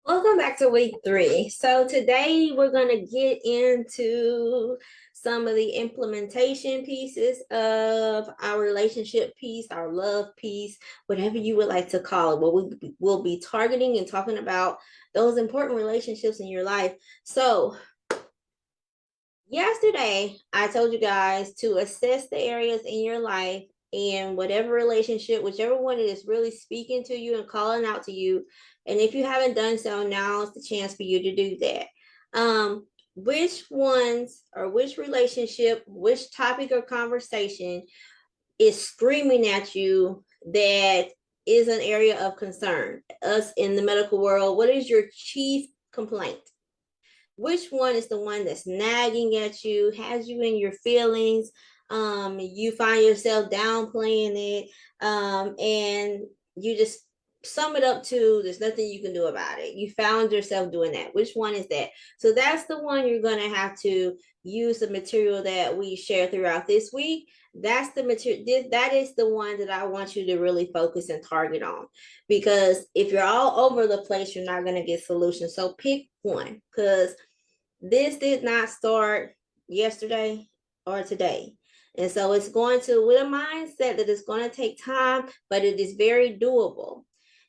Welcome back to week 3. So today we're going to get into some of the implementation pieces of our relationship piece, our love piece, whatever you would like to call it. But we'll be targeting and talking about those important relationships in your life. So yesterday, I told you guys to assess the areas in your life and whatever relationship, whichever one it is really speaking to you and calling out to you. And if you haven't done so, now is the chance for you to do that. Which ones or which relationship, which topic or conversation is screaming at you that is an area of concern? Us in the medical world, what is your chief complaint? Which one is the one that's nagging at you, has you in your feelings? You find yourself downplaying it, and you just sum it up to there's nothing you can do about it. You found yourself doing that. Which one is that? So that's the one you're going to have to use the material that we share throughout this week. That's the material. That is the one that I want you to really focus and target on, because if you're all over the place, you're not going to get solutions. So pick one, because this did not start yesterday or today. And so it's going to, with a mindset that it's going to take time, but it is very doable.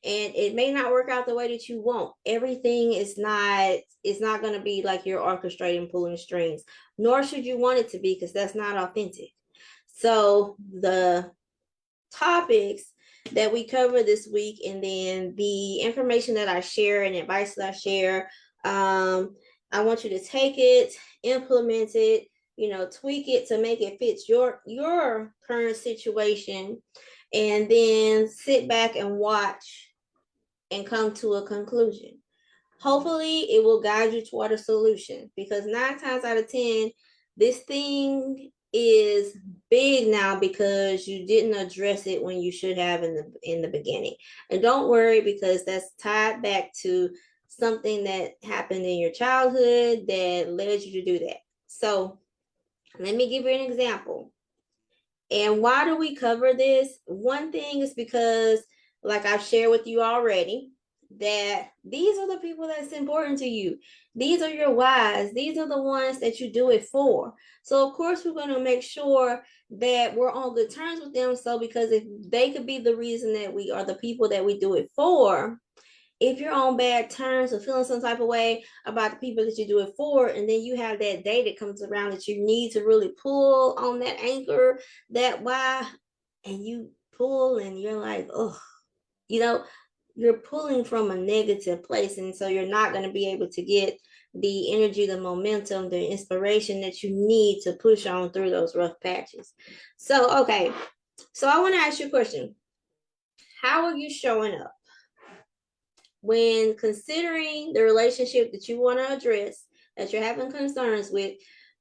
And it may not work out the way that you want. Everything is not going to be like you're orchestrating, pulling strings, nor should you want it to be, because that's not authentic. So the topics that we cover this week, and then the information that I share and advice that I share, I want you to take it, implement it, tweak it to make it fit your current situation, and then sit back and watch and come to a conclusion. Hopefully it will guide you toward a solution, because 9 times out of 10, this thing is big now because you didn't address it when you should have in the beginning. And don't worry, because that's tied back to something that happened in your childhood that led you to do that. So let me give you an example. And why do we cover this? One thing is because, like I've shared with you already, that these are the people that's important to you. These are your whys. These are the ones that you do it for. So of course we're going to make sure that we're on good terms with them. So because if they could be the reason that we are the people that we do it for, if you're on bad terms or feeling some type of way about the people that you do it for, and then you have that day that comes around that you need to really pull on that anchor, that why, and you pull and you're like, oh, you're pulling from a negative place. And so you're not going to be able to get the energy, the momentum, the inspiration that you need to push on through those rough patches. So, okay. So I want to ask you a question. How are you showing up when considering the relationship that you want to address, that you're having concerns with?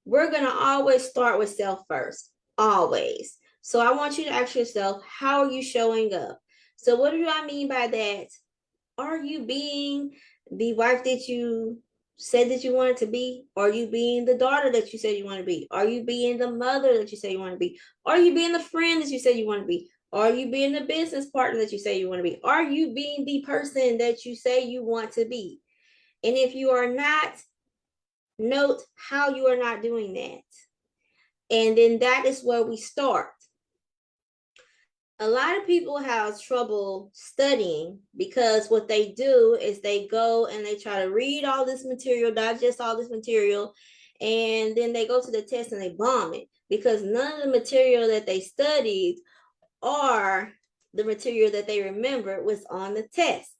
We're going to always start with self first, always. So I want you to ask yourself, how are you showing up? So what do I mean by that? Are you being the wife that you said that you wanted to be? Are you being the daughter that you said you want to be? Are you being the mother that you say you want to be? Are you being the friend that you said you want to be? Are you being the business partner that you say you want to be? Are you being the person that you say you want to be? And if you are not, note how you are not doing that. And then that is where we start. A lot of people have trouble studying because what they do is they go and they try to read all this material, digest all this material, and then they go to the test and they bomb it, because none of the material that they studied or the material that they remembered was on the test.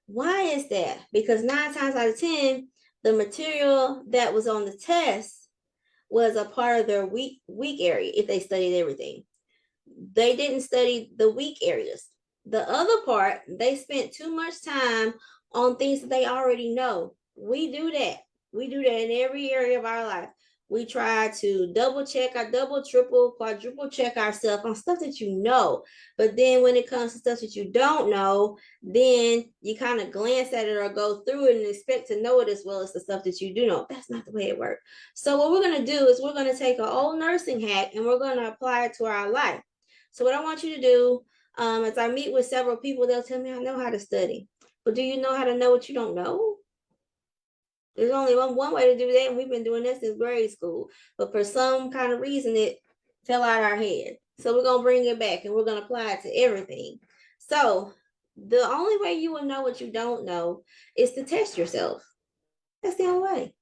Why is that? Because 9 times out of 10, the material that was on the test was a part of their weak area if they studied everything. They didn't study the weak areas. The other part, they spent too much time on things that they already know. We do that. We do that in every area of our life. We try to double check, triple, quadruple check ourselves on stuff that you know. But then when it comes to stuff that you don't know, then you kind of glance at it or go through it and expect to know it as well as the stuff that you do know. That's not the way it works. So what we're going to do is we're going to take an old nursing hack and we're going to apply it to our life. So what I want you to do, as I meet with several people, they'll tell me, I know how to study. But do you know how to know what you don't know? There's only one way to do that, and we've been doing this since grade school. But for some kind of reason, it fell out our head. So we're going to bring it back, and we're going to apply it to everything. So the only way you will know what you don't know is to test yourself. That's the only way.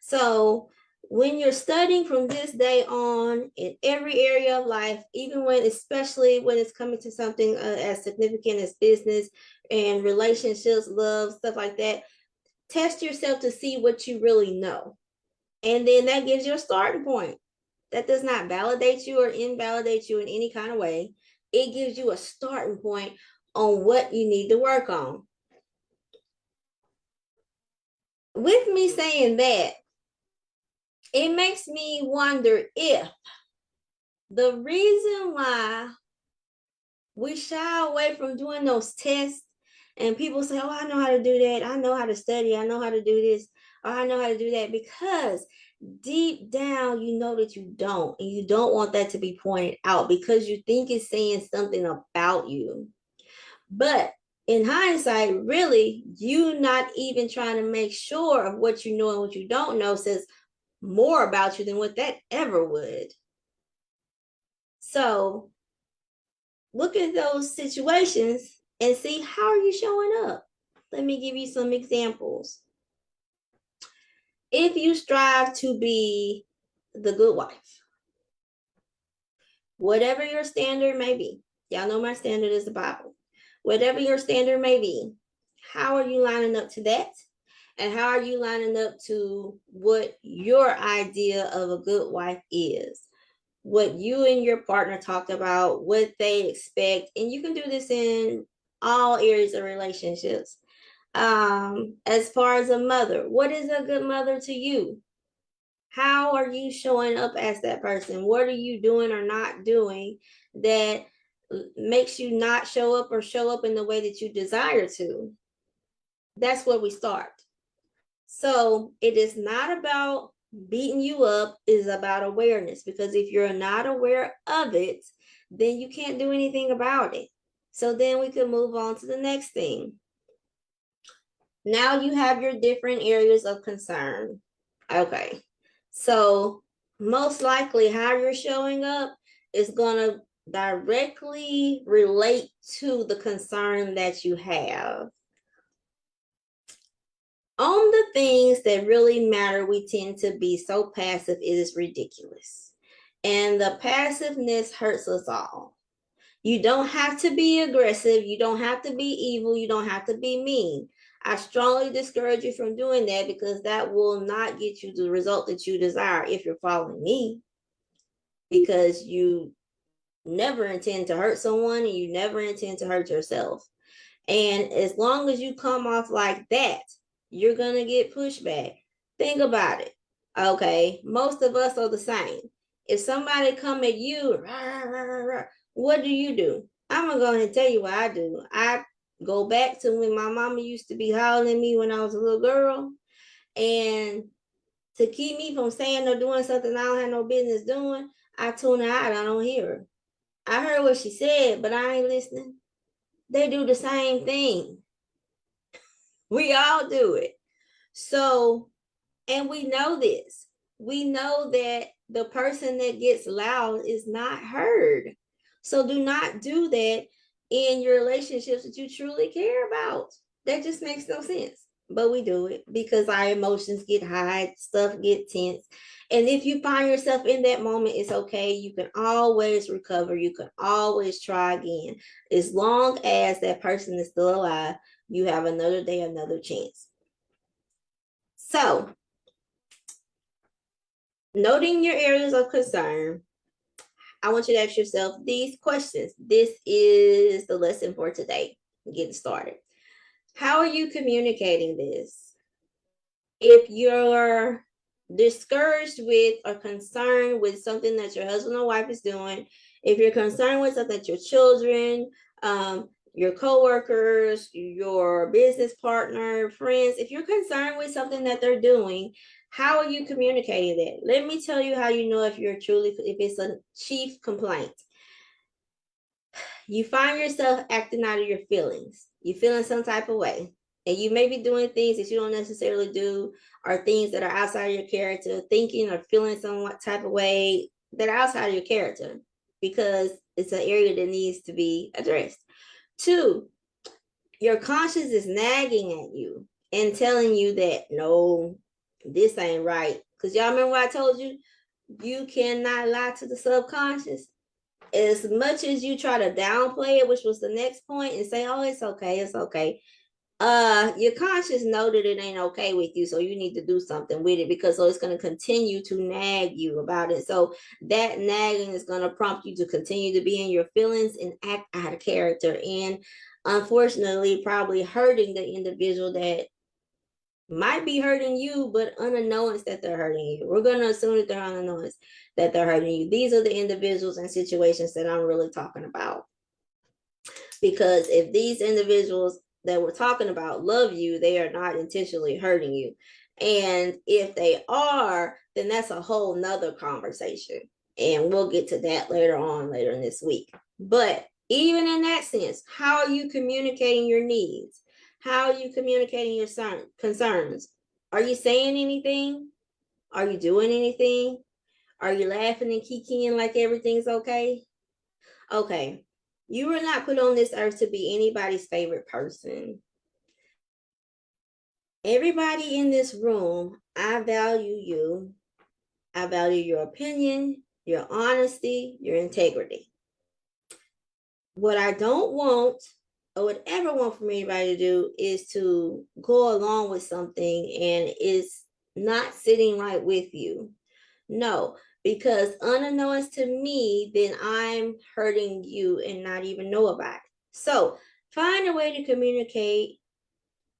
So when you're studying from this day on in every area of life, even when, especially when it's coming to something as significant as business and relationships, love, stuff like that, test yourself to see what you really know. And then that gives you a starting point. That does not validate you or invalidate you in any kind of way. It gives you a starting point on what you need to work on. With me saying that, it makes me wonder if the reason why we shy away from doing those tests, and people say, oh, I know how to do that. I know how to study. I know how to do this. Or I know how to do that, because deep down, you know that you don't, and you don't want that to be pointed out because you think it's saying something about you. But in hindsight, really, you not even trying to make sure of what you know and what you don't know says more about you than what that ever would. So look at those situations and see, how are you showing up? Let me give you some examples. If you strive to be the good wife, whatever your standard may be, y'all know my standard is the Bible. Whatever your standard may be, how are you lining up to that? And how are you lining up to what your idea of a good wife is? What you and your partner talked about, what they expect. And you can do this in all areas of relationships. As far as a mother, what is a good mother to you? How are you showing up as that person? What are you doing or not doing that makes you not show up or show up in the way that you desire to? That's where we start. So it is not about beating you up, is about awareness, because if you're not aware of it, then you can't do anything about it. So then we can move on to the next thing. Now you have your different areas of concern. Okay, so most likely how you're showing up is going to directly relate to the concern that you have. On the things that really matter, we tend to be so passive, it is ridiculous. And the passiveness hurts us all. You don't have to be aggressive. You don't have to be evil. You don't have to be mean. I strongly discourage you from doing that, because that will not get you the result that you desire if you're following me, because you never intend to hurt someone and you never intend to hurt yourself. And as long as you come off like that, you're going to get pushback. Think about it. Okay, most of us are the same. If somebody come at you, rah, rah, rah, rah, what do? I'm going to go ahead and tell you what I do. I go back to when my mama used to be hollering at me when I was a little girl. And to keep me from saying or doing something I don't have no business doing, I tune her out. I don't hear her. I heard what she said, but I ain't listening. They do the same thing. We all do it. So, and we know this. We know that the person that gets loud is not heard. So do not do that in your relationships that you truly care about. That just makes no sense. But we do it because our emotions get high, stuff get tense. And if you find yourself in that moment, it's okay. You can always recover. You can always try again. As long as that person is still alive, you have another day, another chance. So, noting your areas of concern, I want you to ask yourself these questions. This is the lesson for today. Getting started. How are you communicating this? If you're discouraged with or concerned with something that your husband or wife is doing, if you're concerned with something that your children, your coworkers, your business partner, friends, if you're concerned with something that they're doing, how are you communicating that? Let me tell you how you know if it's a chief complaint. You find yourself acting out of your feelings. You feeling some type of way. And you may be doing things that you don't necessarily do, or things that are outside of your character, thinking or feeling some type of way that are outside of your character, because it's an area that needs to be addressed. 2, your conscience is nagging at you and telling you that, no, this ain't right. Because y'all remember what I told you? You cannot lie to the subconscious. As much as you try to downplay it, which was the next point, and say, oh, it's okay, it's okay. Your conscience know that it ain't okay with you, so you need to do something with it, because so it's going to continue to nag you about it. So that nagging is going to prompt you to continue to be in your feelings and act out of character, and unfortunately probably hurting the individual that might be hurting you, but unannounced that they're hurting you. We're going to assume that they're unannounced that they're hurting you. These are the individuals and situations that I'm really talking about. Because if these individuals that we're talking about love you, they are not intentionally hurting you. And if they are, then that's a whole nother conversation. And we'll get to that later in this week. But even in that sense, how are you communicating your needs? How are you communicating your concerns? Are you saying anything? Are you doing anything? Are you laughing and kikiing like everything's okay? Okay. You were not put on this earth to be anybody's favorite person. Everybody in this room, I value you. I value your opinion, your honesty, your integrity. What I don't want or would ever want from anybody to do is to go along with something and it's not sitting right with you. No, because unbeknownst to me, then I'm hurting you and not even know about it. So find a way to communicate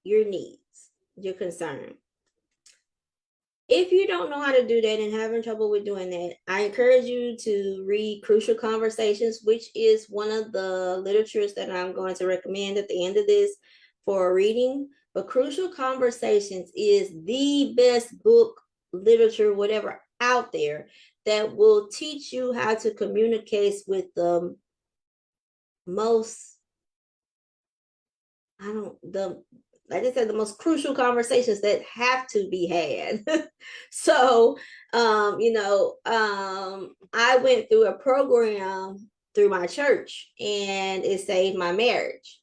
your needs, your concern. If you don't know how to do that and having trouble with doing that, I encourage you to read Crucial Conversations, which is one of the literatures that I'm going to recommend at the end of this for reading. But Crucial Conversations is the best book, literature, whatever out there that will teach you how to communicate with the most, like I said, the most crucial conversations that have to be had. So, I went through a program through my church and it saved my marriage.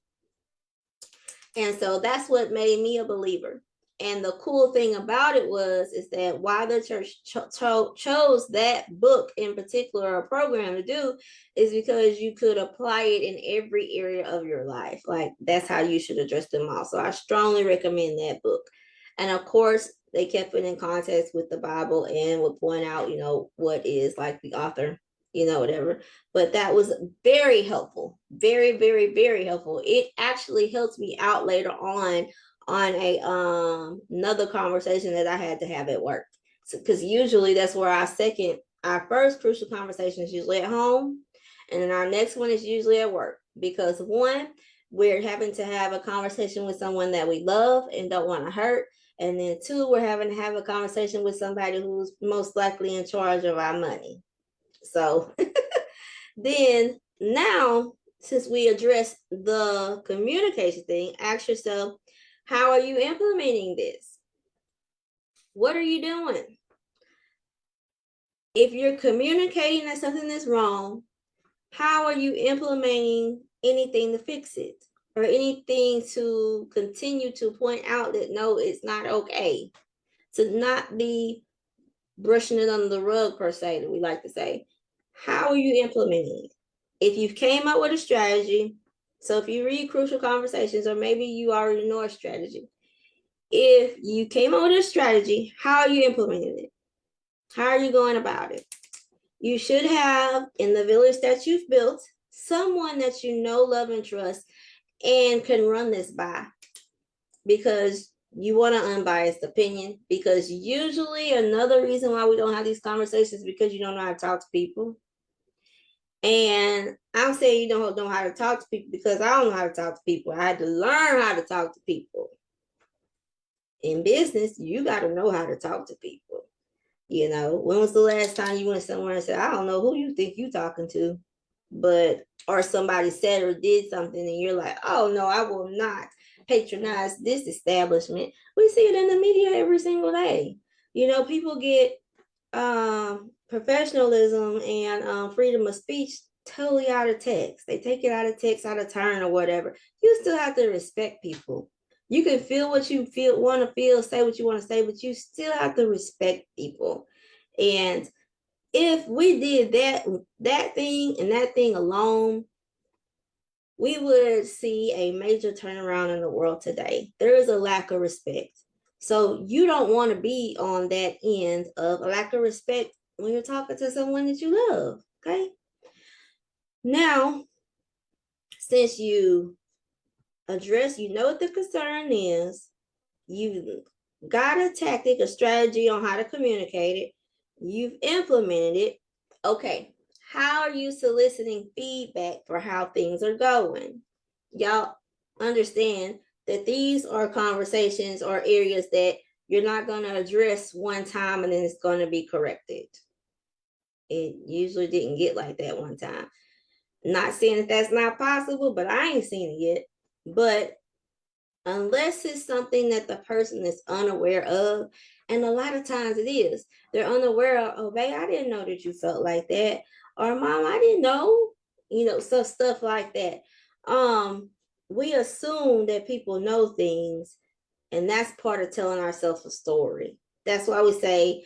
And so that's what made me a believer. And the cool thing about it is that why the church chose that book in particular, a program to do, is because you could apply it in every area of your life. Like that's how you should address them all. So I strongly recommend that book. And of course, they kept it in context with the Bible and would point out, what is like the author, whatever. But that was very helpful, very, very, very helpful. It actually helped me out later on a another conversation that I had to have at work. Because usually that's where our first crucial conversation is usually at home, and then our next one is usually at work. Because one, we're having to have a conversation with someone that we love and don't want to hurt. And then two, we're having to have a conversation with somebody who's most likely in charge of our money. So then now, since we addressed the communication thing, ask yourself, how are you implementing this? What are you doing? If you're communicating that something is wrong, how are you implementing anything to fix it? Or anything to continue to point out that no, it's not okay? To not be brushing it under the rug, per se, that we like to say. How are you implementing it? If you came up with a strategy, so if you read Crucial Conversations, or maybe you already know a strategy, if you came up with a strategy, how are you implementing it? How are you going about it? You should have, in the village that you've built, someone that you know, love, and trust, and can run this by, because you want an unbiased opinion. Because usually another reason why we don't have these conversations is because you don't know how to talk to people. And I'm saying you don't know how to talk to people because I don't know how to talk to people. I had to learn how to talk to people. In business, you got to know how to talk to people. When was the last time you went somewhere and said, I don't know who you think you talking to, or somebody said or did something and you're like, oh no, I will not patronize this establishment. We see it in the media every single day. You know, people get professionalism and freedom of speech totally out of text. They take it out of text, out of turn or whatever. You still have to respect people. You can feel what you want to feel, say what you want to say, but you still have to respect people. And if we did that thing and that thing alone, we would see a major turnaround in the world today. There is a lack of respect. So you don't want to be on that end of a lack of respect when you're talking to someone that you love, okay? Now, since you know what the concern is, you got a tactic, a strategy on how to communicate it, you've implemented it, okay, how are you soliciting feedback for how things are going? Y'all understand that these are conversations or areas that you're not going to address one time and then it's going to be corrected. It usually didn't get like that one time. Not saying that that's not possible, but I ain't seen it yet. But unless it's something that the person is unaware of, and a lot of times it is, they're unaware of, oh, babe, I didn't know that you felt like that. Or mom, I didn't know, you know, stuff like that. We assume that people know things, and that's part of telling ourselves a story. That's why we say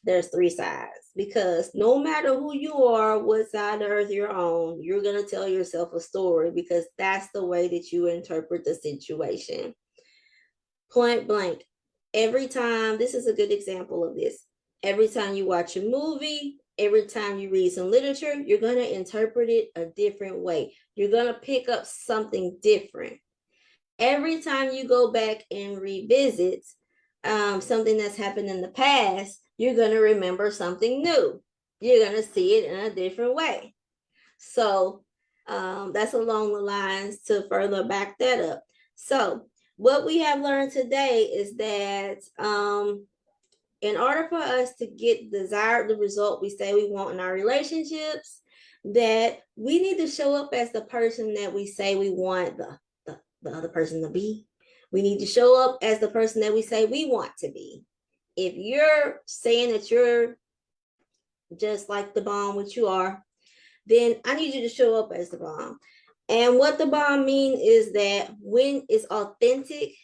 there's three sides, because no matter who you are, what side of the earth you're on, you're going to tell yourself a story, because that's the way that you interpret the situation. Point blank. Every time, this is a good example of this. Every time you watch a movie, every time you read some literature, you're going to interpret it a different way. You're going to pick up something different. Every time you go back and revisit something that's happened in the past, you're going to remember something new. You're going to see it in a different way. So that's along the lines to further back that up. So what we have learned today is that in order for us to get the result we say we want in our relationships, that we need to show up as the person that we say we want the other person to be. We need to show up as the person that we say we want to be. If you're saying that you're just like the bomb, which you are, then I need you to show up as the bomb. And what the bomb means is that when it's authentic,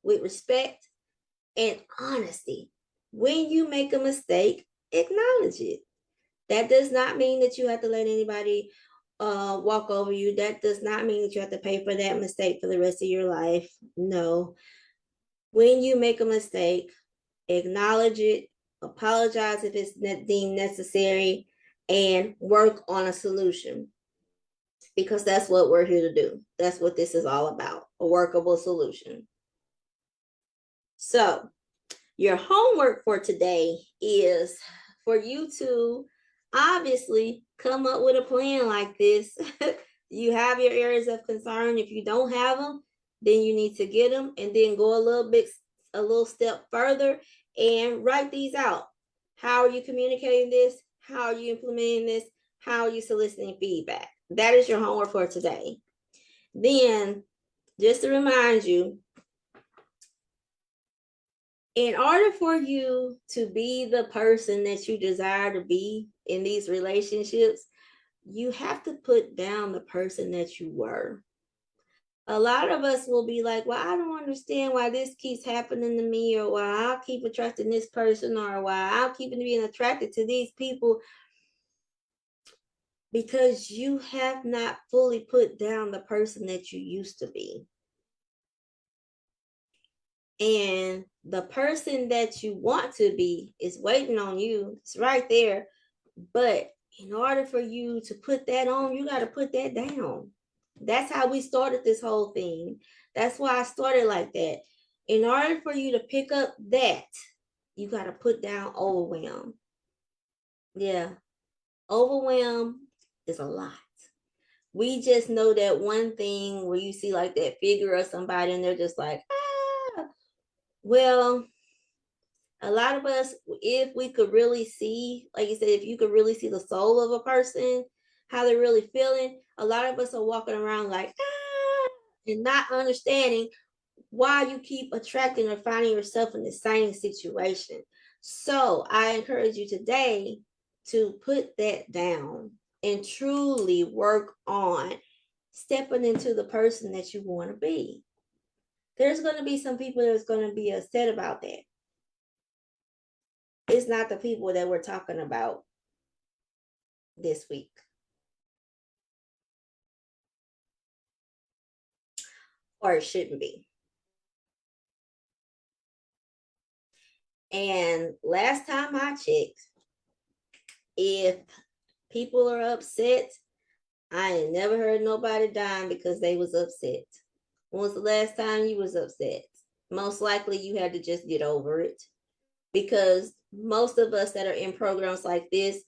with respect and honesty, when you make a mistake, acknowledge it. That does not mean that you have to let anybody walk over you. That does not mean that you have to pay for that mistake for the rest of your life. No. When you make a mistake, acknowledge it, apologize if it's deemed necessary, and work on a solution, because that's what we're here to do. That's what this is all about, a workable solution. So your homework for today is for you to obviously come up with a plan like this. You have your areas of concern. If you don't have them, then you need to get them, and then go a little step further and write these out. How are you communicating this? How are you implementing this? How are you soliciting feedback? That is your homework for today. Then, just to remind you, in order for you to be the person that you desire to be in these relationships, you have to put down the person that you were. A lot of us will be like, well, I don't understand why this keeps happening to me, or why I'll keep attracting this person, or why I'll keep being attracted to these people. Because you have not fully put down the person that you used to be. And the person that you want to be is waiting on you. It's right there. But in order for you to put that on, you got to put that down. That's how we started this whole thing. That's why I started like that. In order for you to pick up that, you got to put down overwhelm. Yeah. Overwhelm is a lot. We just know that one thing where you see like that figure of somebody and they're just like, ah. Well, a lot of us, if we could really see, like you said, if you could really see the soul of a person, how they're really feeling, a lot of us are walking around like, ah, and not understanding why you keep attracting or finding yourself in the same situation. So I encourage you today to put that down and truly work on stepping into the person that you want to be. There's going to be some people that's going to be upset about that. It's not the people that we're talking about this week. Or it shouldn't be. And last time I checked, if people are upset, I ain't never heard nobody dying because they was upset. When was the last time you was upset? Most likely you had to just get over it, because most of us that are in programs like this,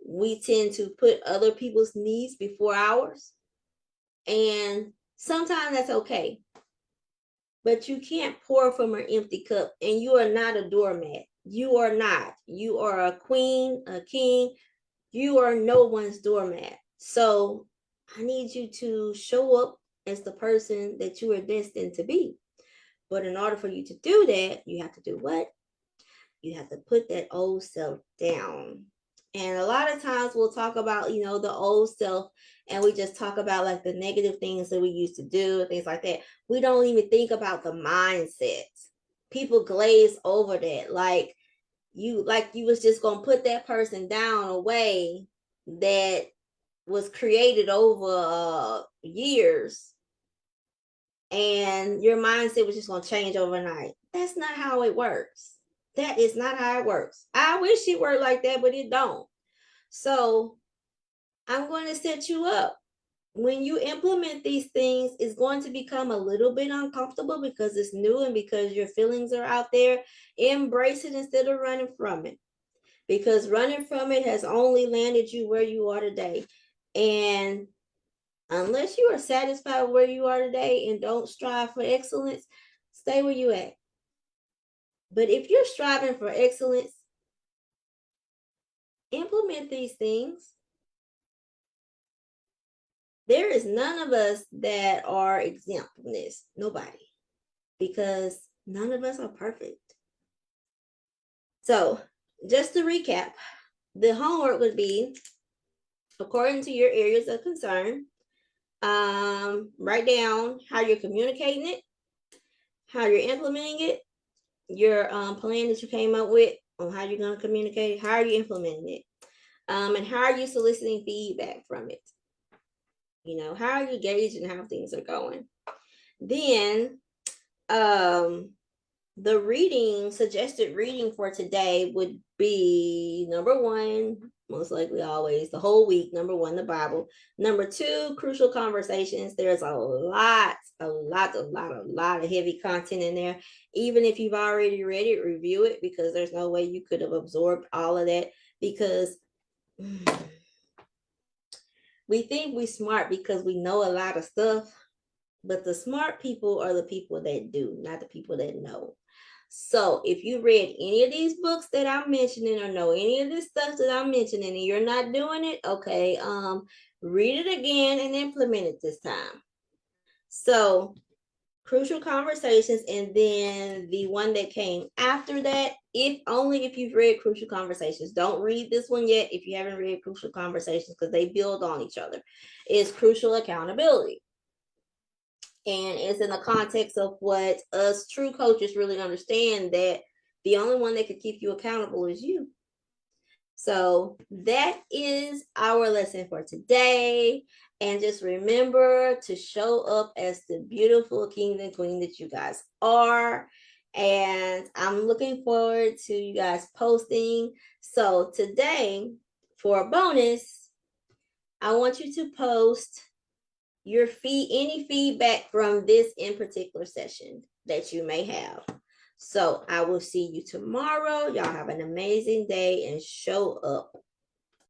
we tend to put other people's needs before ours. And sometimes that's okay. But you can't pour from an empty cup, and you are not a doormat. You are not. You are a queen, a king. You are no one's doormat. So I need you to show up as the person that you are destined to be. But in order for you to do that, you have to do what? You have to put that old self down. And a lot of times we'll talk about, the old self, and we just talk about like the negative things that we used to do and things like that. We don't even think about the mindset. People glaze over that. Like you was just going to put that person down a way that was created over years, and your mindset was just going to change overnight. That's not how it works. That is not how it works. I wish it worked like that, but it don't. So I'm going to set you up. When you implement these things, it's going to become a little bit uncomfortable because it's new and because your feelings are out there. Embrace it instead of running from it, because running from it has only landed you where you are today. And unless you are satisfied with where you are today and don't strive for excellence, stay where you at. But if you're striving for excellence, implement these things. There is none of us that are exempt from this. Nobody. Because none of us are perfect. So just to recap, the homework would be, according to your areas of concern, write down how you're communicating it, how you're implementing it, your plan that you came up with on how you're going to communicate it, how are you implementing it, and how are you soliciting feedback from it. How are you gauging how things are going? Then the suggested reading for today would be number 1, most likely always the whole week. Number 1, the Bible. Number 2, Crucial Conversations. There's a lot of heavy content in there. Even if you've already read it, review it, because there's no way you could have absorbed all of that, because we think we're smart because we know a lot of stuff, but the smart people are the people that do, not the people that know. So if you read any of these books that I'm mentioning or know any of this stuff that I'm mentioning and you're not doing it, okay, read it again and implement it this time. So Crucial Conversations, and then the one that came after that, if you've read Crucial Conversations. Don't read this one yet if you haven't read Crucial Conversations, because they build on each other. Is Crucial Accountability. And it's in the context of what us true coaches really understand, that the only one that could keep you accountable is you. So that is our lesson for today. And just remember to show up as the beautiful king and queen that you guys are. And I'm looking forward to you guys posting. So today, for a bonus, I want you to post any feedback from this in particular session that you may have. So I will see you tomorrow. Y'all have an amazing day and show up.